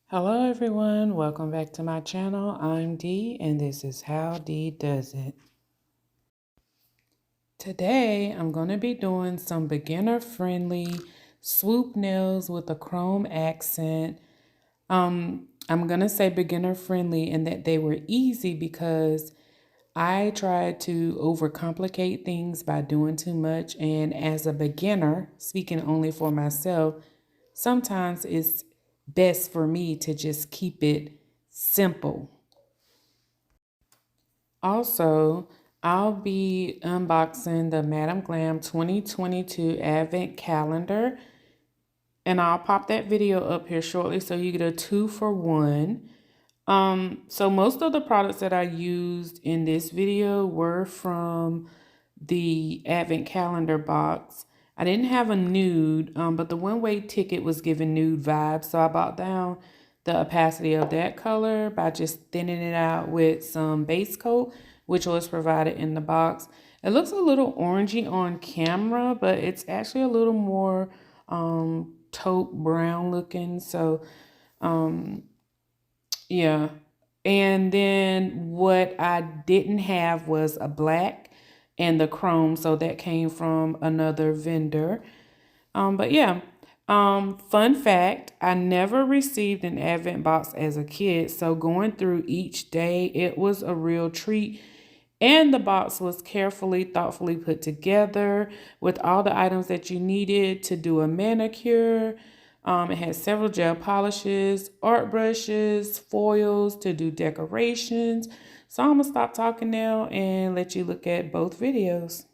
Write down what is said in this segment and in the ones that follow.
Hello everyone, welcome back to my channel. I'm Dee and this is How Dee Does It. Today I'm going to be doing some beginner friendly swoop nails with a chrome accent. I'm going to say beginner friendly in that they were easy because I tried to overcomplicate things by doing too much, and as a beginner, speaking only for myself, sometimes it's best for me to just keep it simple. Also, I'll be unboxing the Madam Glam 2022 Advent Calendar, and I'll pop that video up here shortly so you get a 2-for-1. So most of the products that I used in this video were from the Advent Calendar box. I didn't have a nude, but the one-way ticket was giving nude vibes, so I brought down the opacity of that color by just thinning it out with some base coat, which was provided in the box. It looks a little orangey on camera, but it's actually a little more taupe brown looking. So yeah. And then what I didn't have was a black and the chrome, so that came from another vendor. But yeah, fun fact, I never received an Advent box as a kid, so going through each day, it was a real treat. And the box was carefully, thoughtfully put together with all the items that you needed to do a manicure. It had several gel polishes, art brushes, foils to do decorations. So I'm going to stop talking now and let you look at both videos.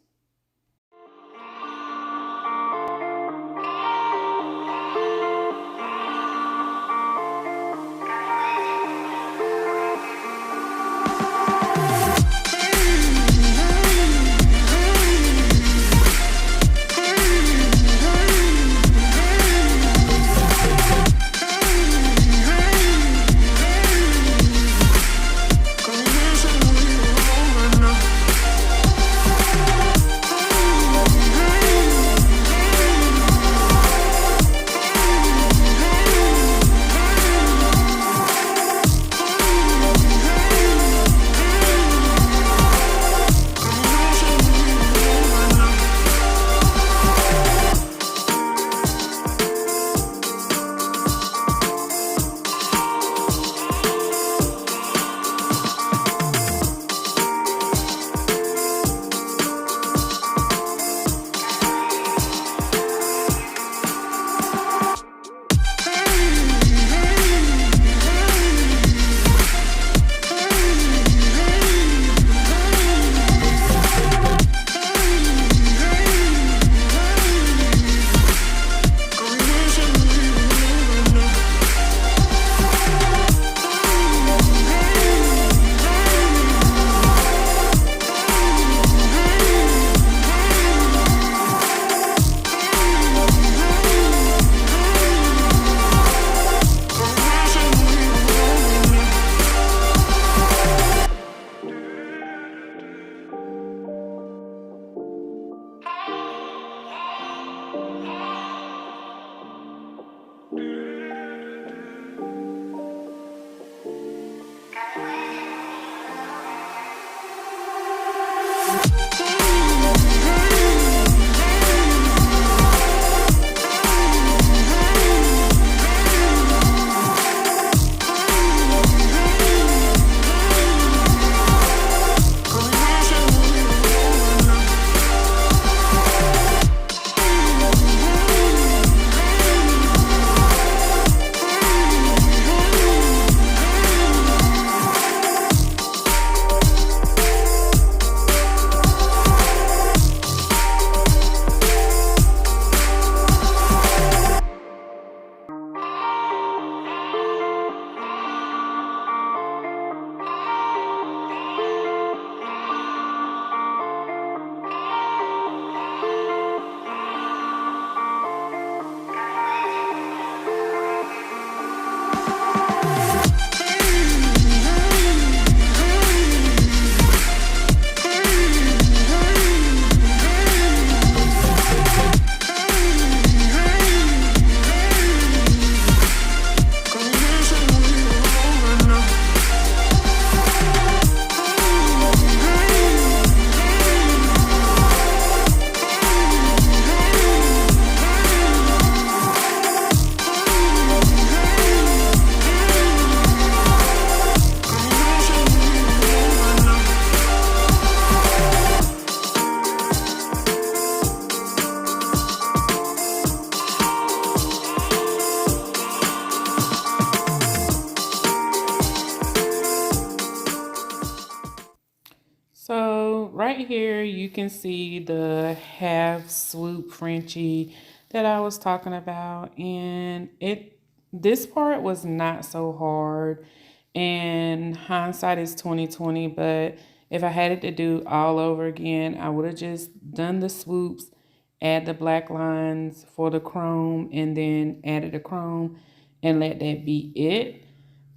you can see the half swoop Frenchie that I was talking about. And this part was not so hard. And hindsight is 2020, but if I had it to do all over again, I would have just done the swoops, add the black lines for the chrome, and then added the chrome and let that be it.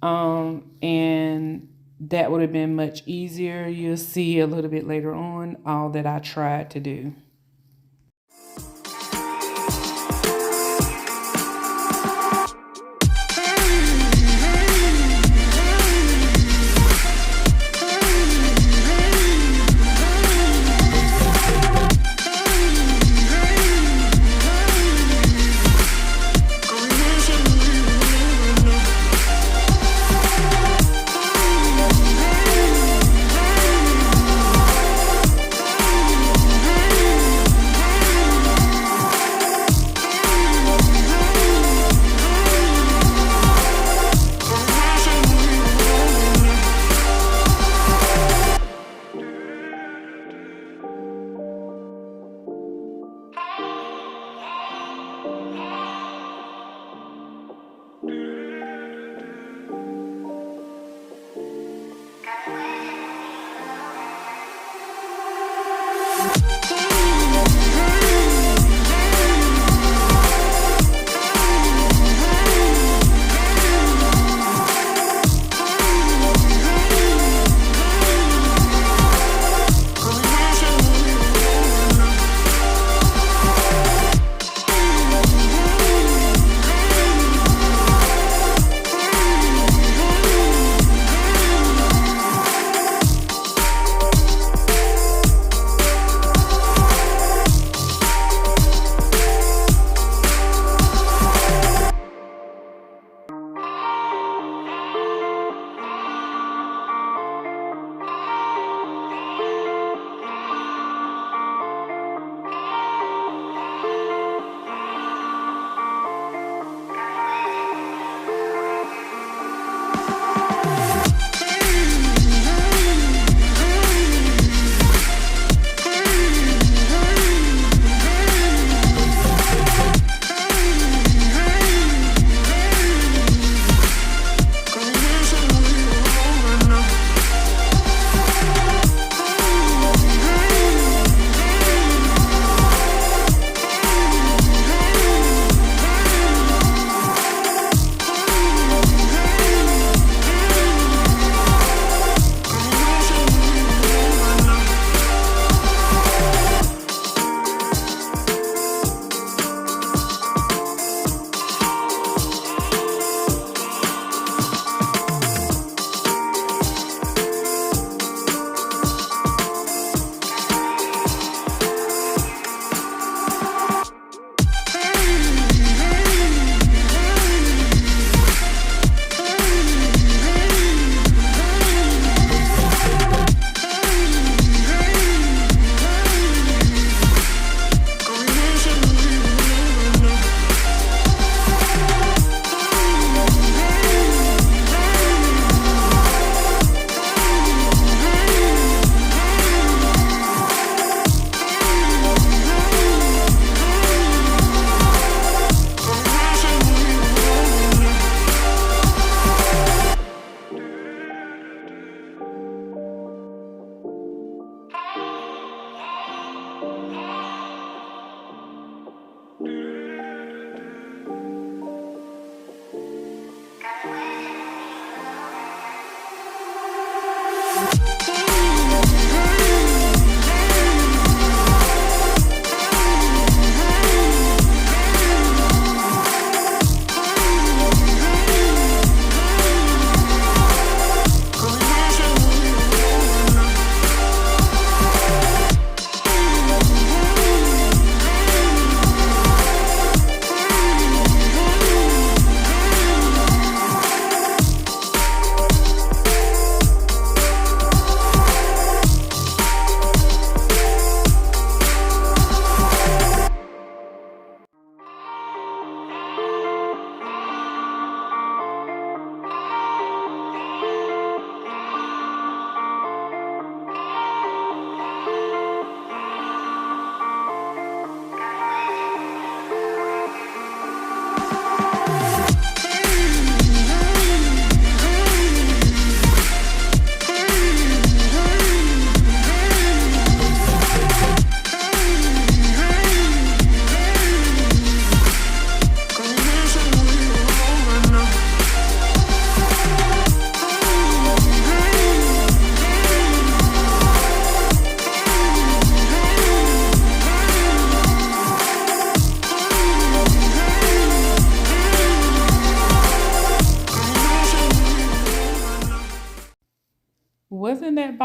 And that would have been much easier. You'll see a little bit later on all that I tried to do.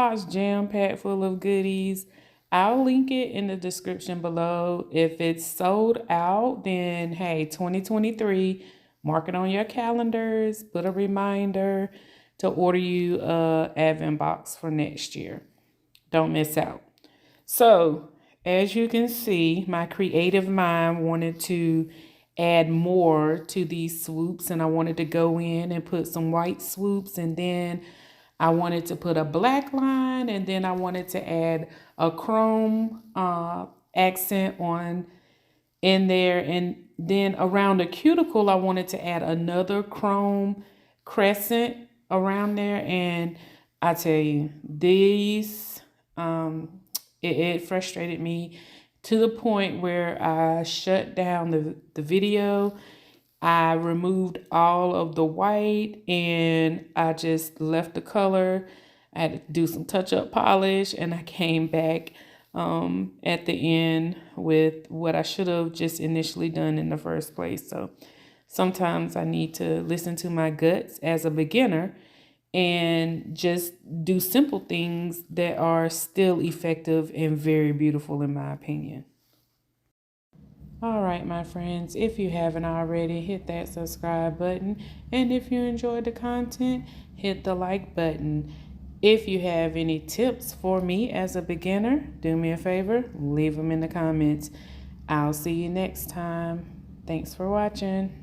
box jam-packed full of goodies. I'll link it in the description below. If it's sold out, then hey, 2023, mark it on your calendars, put a reminder to order you a advent box for next year. Don't miss out. So, as you can see, my creative mind wanted to add more to these swoops, and I wanted to go in and put some white swoops, and then I wanted to put a black line, and then I wanted to add a chrome accent on in there, and then around the cuticle I wanted to add another chrome crescent around there. And I tell you, these it frustrated me to the point where I shut down the video. I removed all of the white and I just left the color. I had to do some touch-up polish, and I came back at the end with what I should have just initially done in the first place. So sometimes I need to listen to my guts as a beginner and just do simple things that are still effective and very beautiful in my opinion. All right, my friends, if you haven't already, hit that subscribe button. And if you enjoyed the content, hit the like button. If you have any tips for me as a beginner, do me a favor, leave them in the comments. I'll see you next time. Thanks for watching.